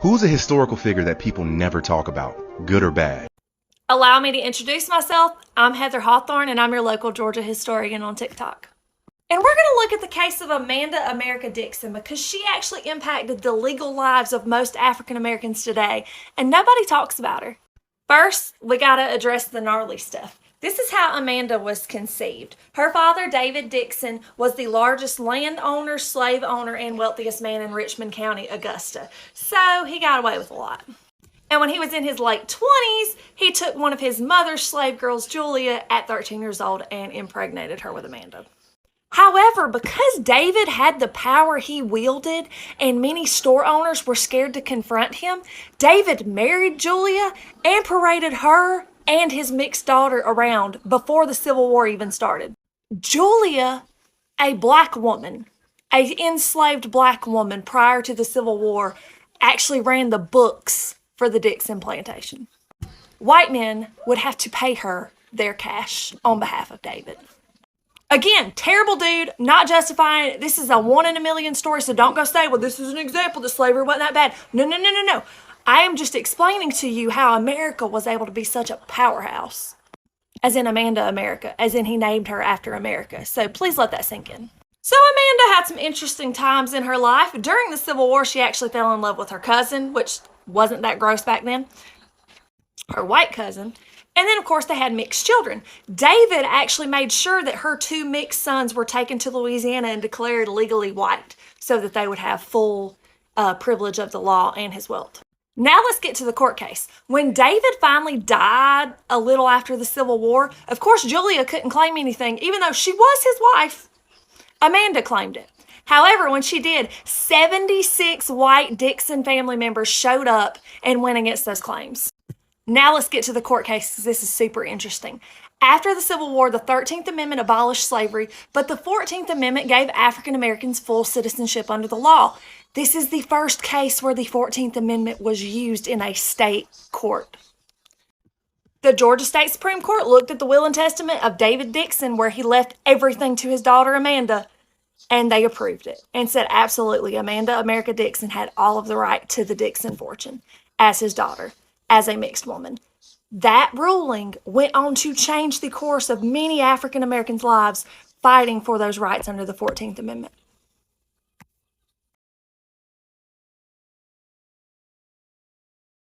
Who's a historical figure that people never talk about, good or bad? Allow me to introduce myself. I'm Heather Hawthorne, and I'm your local Georgia historian on TikTok. And we're going to look at the case of America Dickson because she actually impacted the legal lives of most African Americans today, and nobody talks about her. First, we got to address the gnarly stuff. This is how Amanda was conceived. Her father, David Dickson, was the largest landowner, slave owner, and wealthiest man in Richmond County, Augusta. So he got away with a lot. And when he was in his late 20s, he took one of his mother's slave girls, Julia, at 13 years old and impregnated her with Amanda. However, because David had the power he wielded and many store owners were scared to confront him, David married Julia and paraded her and his mixed daughter around before the Civil War even started. Julia, a black woman, an enslaved black woman prior to the Civil War, actually ran the books for the Dickson plantation. White men would have to pay her their cash on behalf of David. Again, terrible dude, not justifying it. This is a 1 in a million story, so don't go say, well, this is an example that slavery wasn't that bad. No. I am just explaining to you how America was able to be such a powerhouse. As in America, as in he named her after America. So please let that sink in. So Amanda had some interesting times in her life. During the Civil War, she actually fell in love with her cousin, which wasn't that gross back then. Her white cousin. And then, of course, they had mixed children. David actually made sure that her 2 mixed sons were taken to Louisiana and declared legally white so that they would have full privilege of the law and his wealth. Now let's get to the court case. When David finally died a little after the Civil War, of course, Julia couldn't claim anything, even though she was his wife. Amanda claimed it. However, when she did, 76 white Dickson family members showed up and went against those claims. Now let's get to the court case because this is super interesting. After the Civil War, the 13th Amendment abolished slavery, but the 14th Amendment gave African Americans full citizenship under the law. This is the first case where the 14th Amendment was used in a state court. The Georgia State Supreme Court looked at the will and testament of David Dickson where he left everything to his daughter Amanda, and they approved it and said absolutely America Dickson had all of the right to the Dickson fortune as his daughter, as a mixed woman. That ruling went on to change the course of many African Americans' lives fighting for those rights under the 14th Amendment.